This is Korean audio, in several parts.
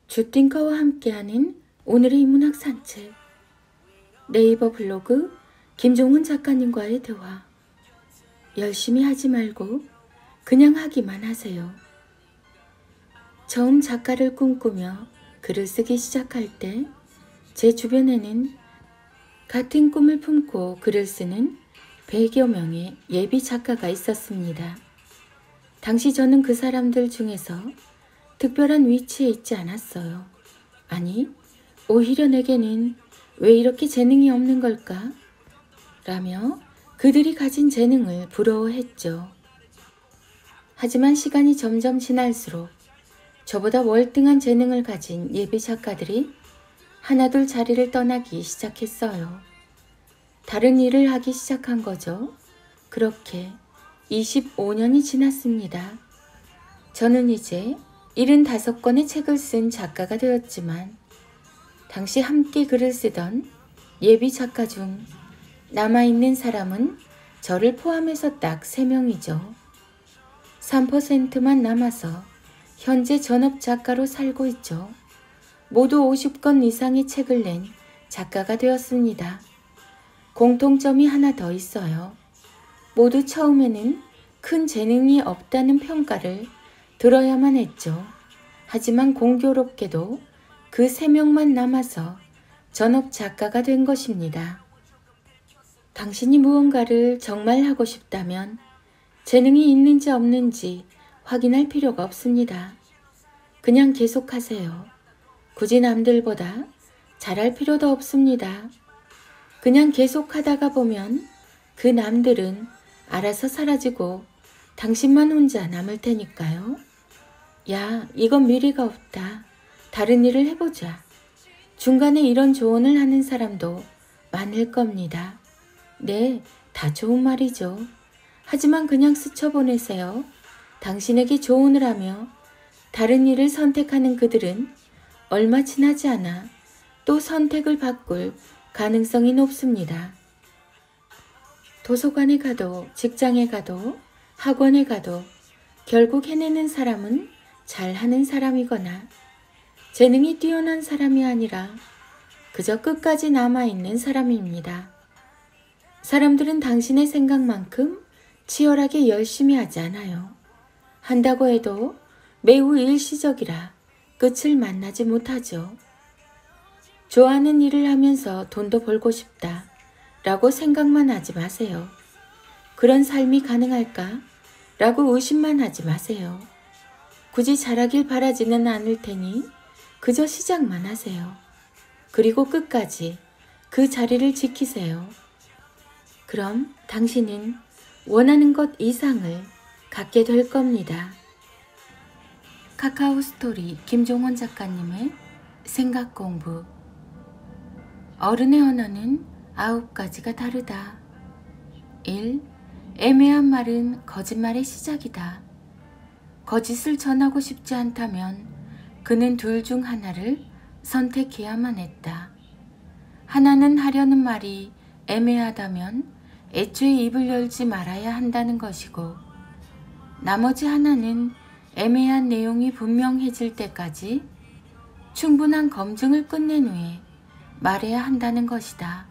주띵커와 함께하는 오늘의 인문학 산책. 네이버 블로그 김종훈 작가님과의 대화. 열심히 하지 말고 그냥 하기만 하세요. 처음 작가를 꿈꾸며 글을 쓰기 시작할 때 제 주변에는 같은 꿈을 품고 글을 쓰는 100여 명의 예비 작가가 있었습니다. 당시 저는 그 사람들 중에서 특별한 위치에 있지 않았어요. 아니, 오히려 내게는 왜 이렇게 재능이 없는 걸까? 라며 그들이 가진 재능을 부러워했죠. 하지만 시간이 점점 지날수록 저보다 월등한 재능을 가진 예비 작가들이 하나둘 자리를 떠나기 시작했어요. 다른 일을 하기 시작한 거죠. 그렇게 25년이 지났습니다. 저는 이제 75권의 책을 쓴 작가가 되었지만 당시 함께 글을 쓰던 예비 작가 중 남아있는 사람은 저를 포함해서 딱 3명이죠. 3%만 남아서 현재 전업 작가로 살고 있죠. 모두 50권 이상의 책을 낸 작가가 되었습니다. 공통점이 하나 더 있어요. 모두 처음에는 큰 재능이 없다는 평가를 들어야만 했죠. 하지만 공교롭게도 그 3명만 남아서 전업 작가가 된 것입니다. 당신이 무언가를 정말 하고 싶다면 재능이 있는지 없는지 확인할 필요가 없습니다. 그냥 계속하세요. 굳이 남들보다 잘할 필요도 없습니다. 그냥 계속하다가 보면 그 남들은 알아서 사라지고 당신만 혼자 남을 테니까요. 야, 이건 미래가 없다. 다른 일을 해보자. 중간에 이런 조언을 하는 사람도 많을 겁니다. 네, 다 좋은 말이죠. 하지만 그냥 스쳐보내세요. 당신에게 조언을 하며 다른 일을 선택하는 그들은 얼마 지나지 않아 또 선택을 바꿀 가능성이 높습니다. 도서관에 가도 직장에 가도 학원에 가도 결국 해내는 사람은 잘하는 사람이거나 재능이 뛰어난 사람이 아니라 그저 끝까지 남아있는 사람입니다. 사람들은 당신의 생각만큼 치열하게 열심히 하지 않아요. 한다고 해도 매우 일시적이라 끝을 만나지 못하죠. 좋아하는 일을 하면서 돈도 벌고 싶다 라고 생각만 하지 마세요. 그런 삶이 가능할까? 라고 의심만 하지 마세요. 굳이 잘하길 바라지는 않을 테니 그저 시작만 하세요. 그리고 끝까지 그 자리를 지키세요. 그럼 당신은 원하는 것 이상을 갖게 될 겁니다. 카카오 스토리 김종훈 작가님의 생각 공부. 어른의 언어는 9가지가 다르다. 1. 애매한 말은 거짓말의 시작이다. 거짓을 전하고 싶지 않다면 그는 둘 중 하나를 선택해야만 했다. 하나는 하려는 말이 애매하다면 애초에 입을 열지 말아야 한다는 것이고, 나머지 하나는 애매한 내용이 분명해질 때까지 충분한 검증을 끝낸 후에 말해야 한다는 것이다.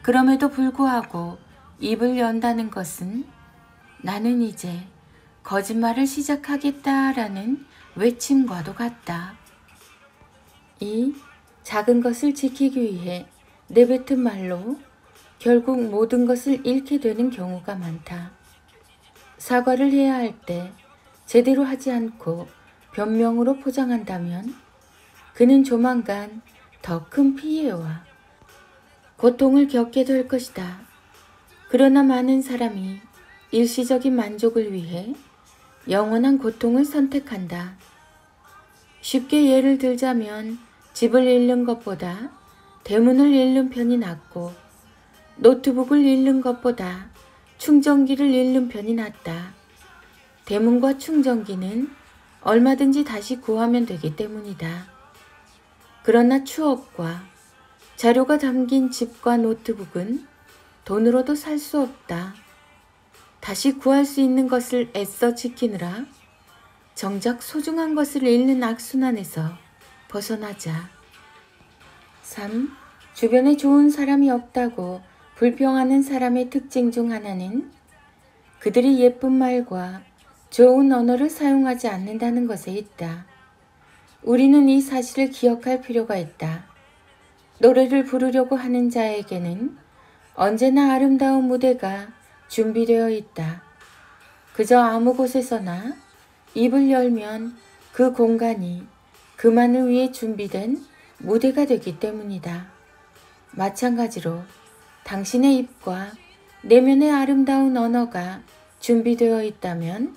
그럼에도 불구하고 입을 연다는 것은 나는 이제 거짓말을 시작하겠다라는 외침과도 같다. 2. 작은 것을 지키기 위해 내뱉은 말로 결국 모든 것을 잃게 되는 경우가 많다. 사과를 해야 할 때 제대로 하지 않고 변명으로 포장한다면 그는 조만간 더 큰 피해와 고통을 겪게 될 것이다. 그러나 많은 사람이 일시적인 만족을 위해 영원한 고통을 선택한다. 쉽게 예를 들자면 집을 잃는 것보다 대문을 잃는 편이 낫고 노트북을 잃는 것보다 충전기를 잃는 편이 낫다. 대문과 충전기는 얼마든지 다시 구하면 되기 때문이다. 그러나 추억과 자료가 담긴 집과 노트북은 돈으로도 살 수 없다. 다시 구할 수 있는 것을 애써 지키느라 정작 소중한 것을 잃는 악순환에서 벗어나자. 3. 주변에 좋은 사람이 없다고 불평하는 사람의 특징 중 하나는 그들이 예쁜 말과 좋은 언어를 사용하지 않는다는 것에 있다. 우리는 이 사실을 기억할 필요가 있다. 노래를 부르려고 하는 자에게는 언제나 아름다운 무대가 준비되어 있다. 그저 아무 곳에서나 입을 열면 그 공간이 그만을 위해 준비된 무대가 되기 때문이다. 마찬가지로 당신의 입과 내면의 아름다운 언어가 준비되어 있다면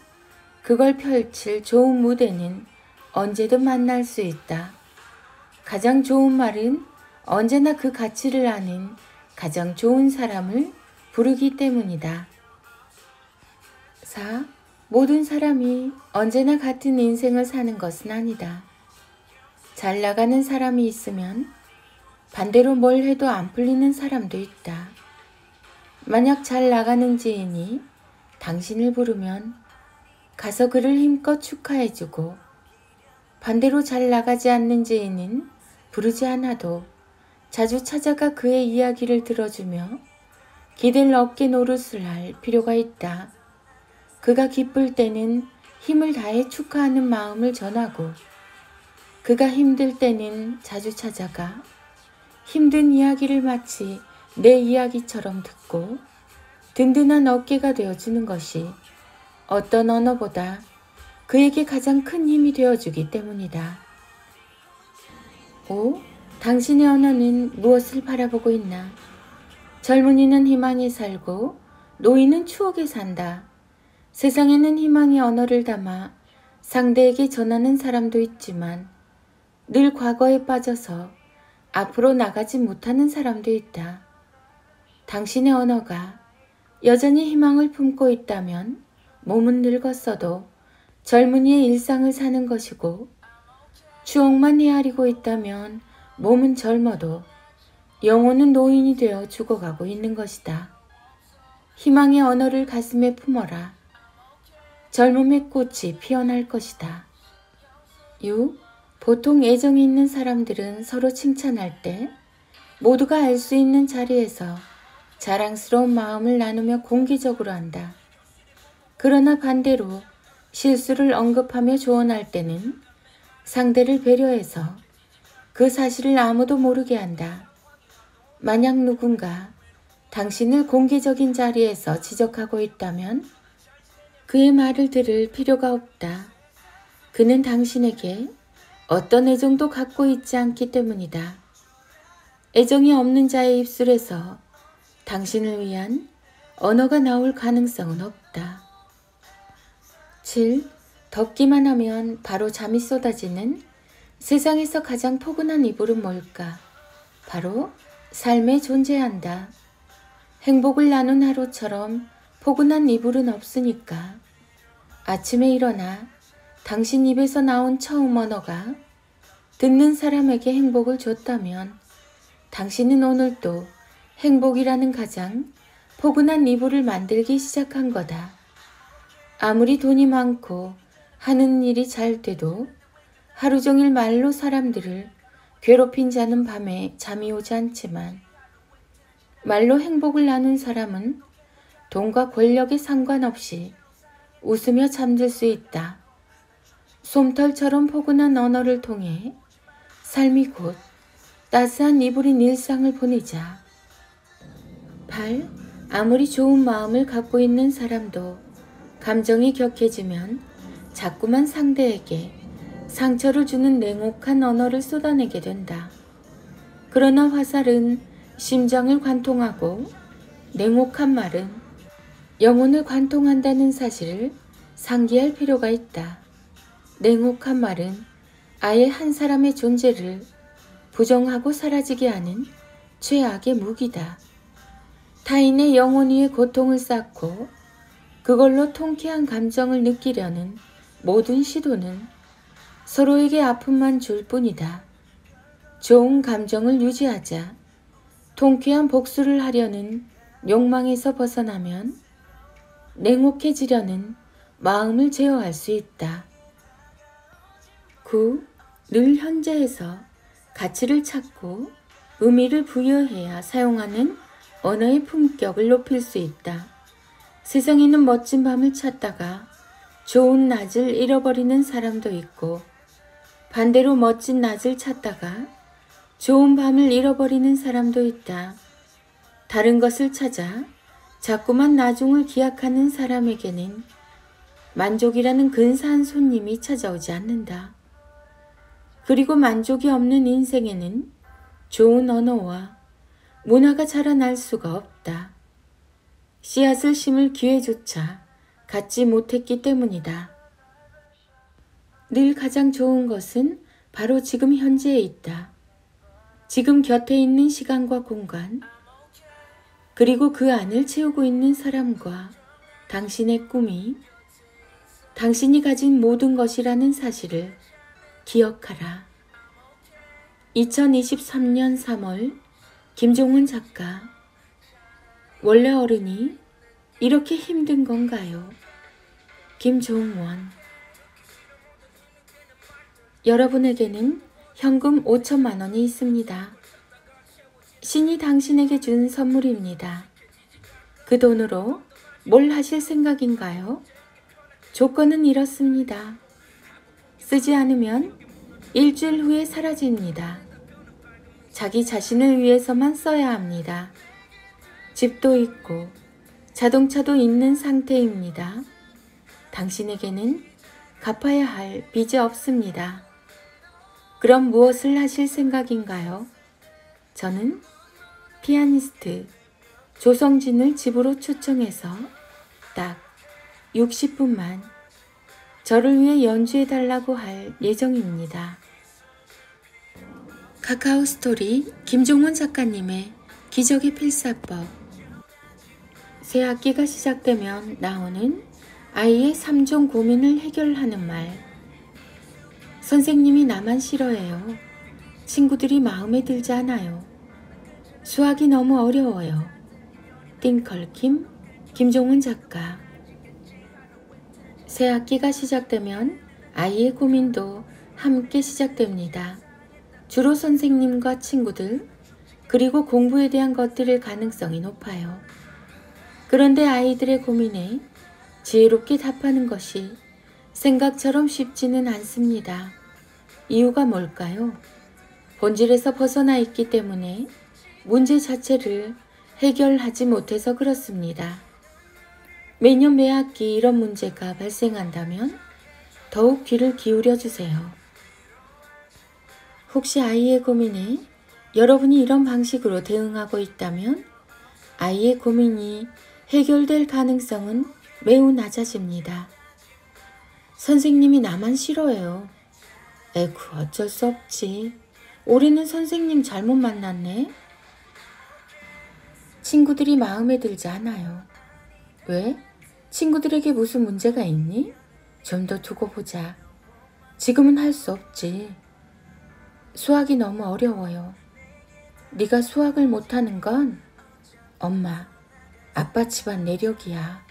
그걸 펼칠 좋은 무대는 언제든 만날 수 있다. 가장 좋은 말은 언제나 그 가치를 아는 가장 좋은 사람을 부르기 때문이다. 4. 모든 사람이 언제나 같은 인생을 사는 것은 아니다. 잘 나가는 사람이 있으면 반대로 뭘 해도 안 풀리는 사람도 있다. 만약 잘 나가는 지인이 당신을 부르면 가서 그를 힘껏 축하해주고 반대로 잘 나가지 않는 지인은 부르지 않아도 자주 찾아가 그의 이야기를 들어주며 기댈 어깨 노릇을 할 필요가 있다. 그가 기쁠 때는 힘을 다해 축하하는 마음을 전하고 그가 힘들 때는 자주 찾아가 힘든 이야기를 마치 내 이야기처럼 듣고 든든한 어깨가 되어주는 것이 어떤 언어보다 그에게 가장 큰 힘이 되어주기 때문이다. 5. 당신의 언어는 무엇을 바라보고 있나? 젊은이는 희망에 살고 노인은 추억에 산다. 세상에는 희망의 언어를 담아 상대에게 전하는 사람도 있지만 늘 과거에 빠져서 앞으로 나가지 못하는 사람도 있다. 당신의 언어가 여전히 희망을 품고 있다면 몸은 늙었어도 젊은이의 일상을 사는 것이고 추억만 헤아리고 있다면 몸은 젊어도 영혼은 노인이 되어 죽어가고 있는 것이다. 희망의 언어를 가슴에 품어라. 젊음의 꽃이 피어날 것이다. 6. 보통 애정이 있는 사람들은 서로 칭찬할 때 모두가 알 수 있는 자리에서 자랑스러운 마음을 나누며 공개적으로 한다. 그러나 반대로 실수를 언급하며 조언할 때는 상대를 배려해서 그 사실을 아무도 모르게 한다. 만약 누군가 당신을 공개적인 자리에서 지적하고 있다면 그의 말을 들을 필요가 없다. 그는 당신에게 어떤 애정도 갖고 있지 않기 때문이다. 애정이 없는 자의 입술에서 당신을 위한 언어가 나올 가능성은 없다. 7. 덥기만 하면 바로 잠이 쏟아지는 세상에서 가장 포근한 이불은 뭘까? 바로 삶에 존재한다. 행복을 나눈 하루처럼 포근한 이불은 없으니까. 아침에 일어나 당신 입에서 나온 처음 언어가 듣는 사람에게 행복을 줬다면 당신은 오늘도 행복이라는 가장 포근한 이불을 만들기 시작한 거다. 아무리 돈이 많고 하는 일이 잘 돼도 하루 종일 말로 사람들을 괴롭힌 자는 밤에 잠이 오지 않지만 말로 행복을 나눈 사람은 돈과 권력에 상관없이 웃으며 잠들 수 있다. 솜털처럼 포근한 언어를 통해 삶이 곧 따스한 이불인 일상을 보내자. 8. 아무리 좋은 마음을 갖고 있는 사람도 감정이 격해지면 자꾸만 상대에게 상처를 주는 냉혹한 언어를 쏟아내게 된다. 그러나 화살은 심장을 관통하고 냉혹한 말은 영혼을 관통한다는 사실을 상기할 필요가 있다. 냉혹한 말은 아예 한 사람의 존재를 부정하고 사라지게 하는 최악의 무기다. 타인의 영혼 위에 고통을 쌓고 그걸로 통쾌한 감정을 느끼려는 모든 시도는 서로에게 아픔만 줄 뿐이다. 좋은 감정을 유지하자 통쾌한 복수를 하려는 욕망에서 벗어나면 냉혹해지려는 마음을 제어할 수 있다. 9. 늘 현재에서 가치를 찾고 의미를 부여해야 사용하는 언어의 품격을 높일 수 있다. 세상에는 멋진 밤을 찾다가 좋은 낮을 잃어버리는 사람도 있고, 반대로 멋진 낮을 찾다가 좋은 밤을 잃어버리는 사람도 있다. 다른 것을 찾아 자꾸만 나중을 기약하는 사람에게는 만족이라는 근사한 손님이 찾아오지 않는다. 그리고 만족이 없는 인생에는 좋은 언어와 문화가 자라날 수가 없다. 씨앗을 심을 기회조차 갖지 못했기 때문이다. 늘 가장 좋은 것은 바로 지금 현재에 있다. 지금 곁에 있는 시간과 공간, 그리고 그 안을 채우고 있는 사람과 당신의 꿈이 당신이 가진 모든 것이라는 사실을 기억하라. 2023년 3월 김종훈 작가. 원래 어른이 이렇게 힘든 건가요? 김종원. 여러분에게는 현금 5천만 원이 있습니다. 신이 당신에게 준 선물입니다. 그 돈으로 뭘 하실 생각인가요? 조건은 이렇습니다. 쓰지 않으면 일주일 후에 사라집니다. 자기 자신을 위해서만 써야 합니다. 집도 있고 자동차도 있는 상태입니다. 당신에게는 갚아야 할 빚이 없습니다. 그럼 무엇을 하실 생각인가요? 저는 피아니스트 조성진을 집으로 초청해서 딱 60분만 저를 위해 연주해달라고 할 예정입니다. 카카오 스토리 김종원 작가님의 기적의 필사법. 새 학기가 시작되면 나오는 아이의 3종 고민을 해결하는 말. 선생님이 나만 싫어해요. 친구들이 마음에 들지 않아요. 수학이 너무 어려워요. 띵컬킴 김종훈 작가. 새 학기가 시작되면 아이의 고민도 함께 시작됩니다. 주로 선생님과 친구들, 그리고 공부에 대한 것들일 가능성이 높아요. 그런데 아이들의 고민에 지혜롭게 답하는 것이 생각처럼 쉽지는 않습니다. 이유가 뭘까요? 본질에서 벗어나 있기 때문에 문제 자체를 해결하지 못해서 그렇습니다. 매년 매 학기 이런 문제가 발생한다면 더욱 귀를 기울여 주세요. 혹시 아이의 고민에 여러분이 이런 방식으로 대응하고 있다면 아이의 고민이 해결될 가능성은 매우 낮아집니다. 선생님이 나만 싫어해요. 에구, 어쩔 수 없지. 올해는 선생님 잘못 만났네. 친구들이 마음에 들지 않아요. 왜? 친구들에게 무슨 문제가 있니? 좀 더 두고 보자. 지금은 할 수 없지. 수학이 너무 어려워요. 네가 수학을 못하는 건 엄마, 아빠 집안 내력이야.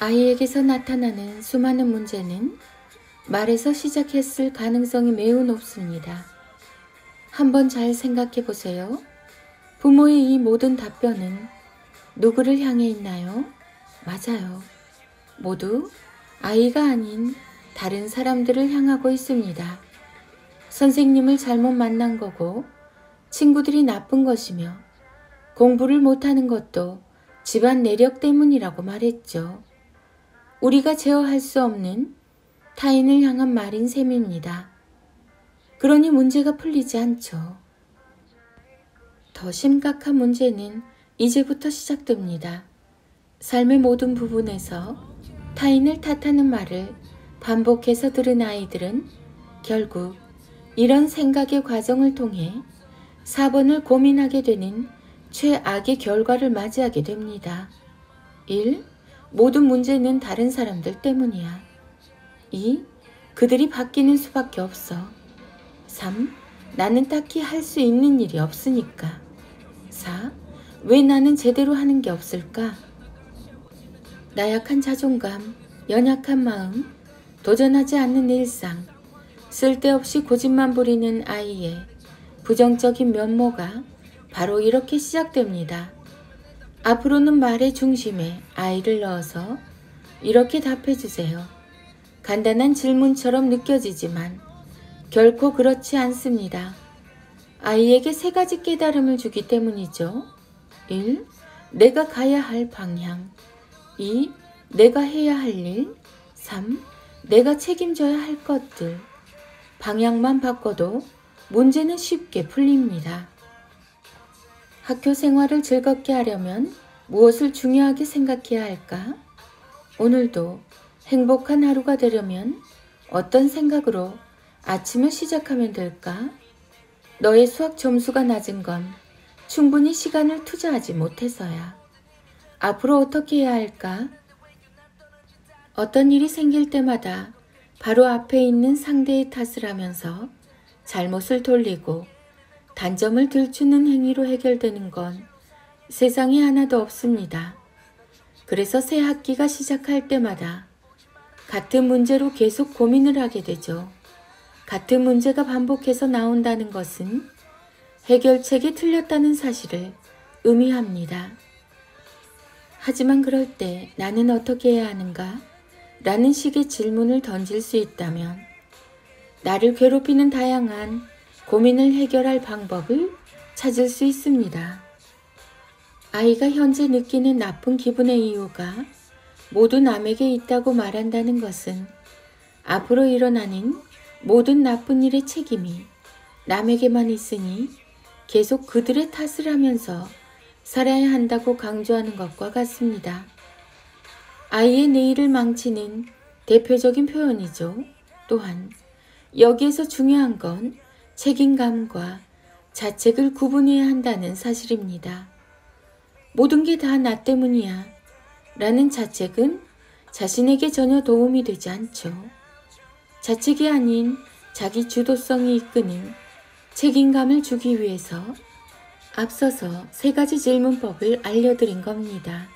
아이에게서 나타나는 수많은 문제는 말에서 시작했을 가능성이 매우 높습니다. 한번 잘 생각해 보세요. 부모의 이 모든 답변은 누구를 향해 있나요? 맞아요. 모두 아이가 아닌 다른 사람들을 향하고 있습니다. 선생님을 잘못 만난 거고, 친구들이 나쁜 것이며, 공부를 못하는 것도 집안 내력 때문이라고 말했죠. 우리가 제어할 수 없는 타인을 향한 말인 셈입니다. 그러니 문제가 풀리지 않죠. 더 심각한 문제는 이제부터 시작됩니다. 삶의 모든 부분에서 타인을 탓하는 말을 반복해서 들은 아이들은 결국 이런 생각의 과정을 통해 4번을 고민하게 되는 최악의 결과를 맞이하게 됩니다. 1. 모든 문제는 다른 사람들 때문이야. 2. 그들이 바뀌는 수밖에 없어. 3. 나는 딱히 할 수 있는 일이 없으니까. 4. 왜 나는 제대로 하는 게 없을까? 나약한 자존감, 연약한 마음, 도전하지 않는 일상, 쓸데없이 고집만 부리는 아이의 부정적인 면모가 바로 이렇게 시작됩니다. 앞으로는 말의 중심에 아이를 넣어서 이렇게 답해주세요. 간단한 질문처럼 느껴지지만 결코 그렇지 않습니다. 아이에게 3가지 깨달음을 주기 때문이죠. 1. 내가 가야 할 방향. 2. 내가 해야 할 일. 3. 내가 책임져야 할 것들. 방향만 바꿔도 문제는 쉽게 풀립니다. 학교 생활을 즐겁게 하려면 무엇을 중요하게 생각해야 할까? 오늘도 행복한 하루가 되려면 어떤 생각으로 아침을 시작하면 될까? 너의 수학 점수가 낮은 건 충분히 시간을 투자하지 못해서야. 앞으로 어떻게 해야 할까? 어떤 일이 생길 때마다 바로 앞에 있는 상대의 탓을 하면서 잘못을 돌리고 단점을 들추는 행위로 해결되는 건 세상에 하나도 없습니다. 그래서 새 학기가 시작할 때마다 같은 문제로 계속 고민을 하게 되죠. 같은 문제가 반복해서 나온다는 것은 해결책이 틀렸다는 사실을 의미합니다. 하지만 그럴 때 나는 어떻게 해야 하는가? 라는 식의 질문을 던질 수 있다면 나를 괴롭히는 다양한 고민을 해결할 방법을 찾을 수 있습니다. 아이가 현재 느끼는 나쁜 기분의 이유가 모두 남에게 있다고 말한다는 것은 앞으로 일어나는 모든 나쁜 일의 책임이 남에게만 있으니 계속 그들의 탓을 하면서 살아야 한다고 강조하는 것과 같습니다. 아이의 내일을 망치는 대표적인 표현이죠. 또한 여기에서 중요한 건 책임감과 자책을 구분해야 한다는 사실입니다. 모든 게 다 나 때문이야 라는 자책은 자신에게 전혀 도움이 되지 않죠. 자책이 아닌 자기 주도성이 이끄는 책임감을 주기 위해서 앞서서 3가지 질문법을 알려드린 겁니다.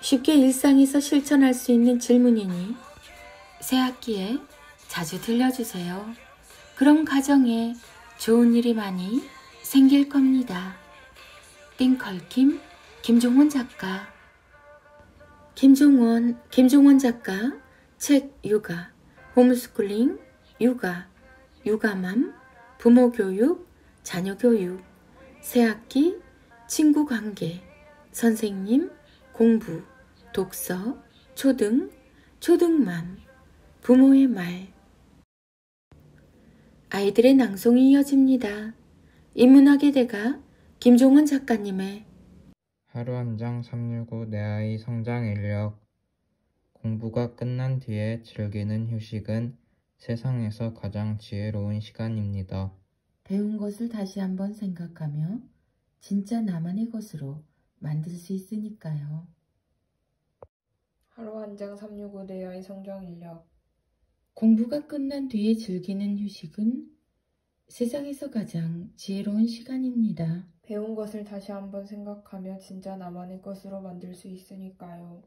쉽게 일상에서 실천할 수 있는 질문이니 새 학기에 자주 들려주세요. 그럼 가정에 좋은 일이 많이 생길 겁니다. 띵컬킴 김종원 작가. 김종원 작가 책 육아, 홈스쿨링, 육아, 육아맘, 부모교육, 자녀교육, 새학기, 친구관계, 선생님, 공부, 독서, 초등, 초등맘, 부모의 말. 아이들의 낭송이 이어집니다. 인문학의 대가 김종원 작가님의 하루 한 장 365 내 아이 성장 인력. 공부가 끝난 뒤에 즐기는 휴식은 세상에서 가장 지혜로운 시간입니다. 배운 것을 다시 한번 생각하며 진짜 나만의 것으로 만들 수 있으니까요. 하루 한 장 365 내 아이 성장 인력. 공부가 끝난 뒤에 즐기는 휴식은 세상에서 가장 지혜로운 시간입니다. 배운 것을 다시 한번 생각하며 진짜 나만의 것으로 만들 수 있으니까요.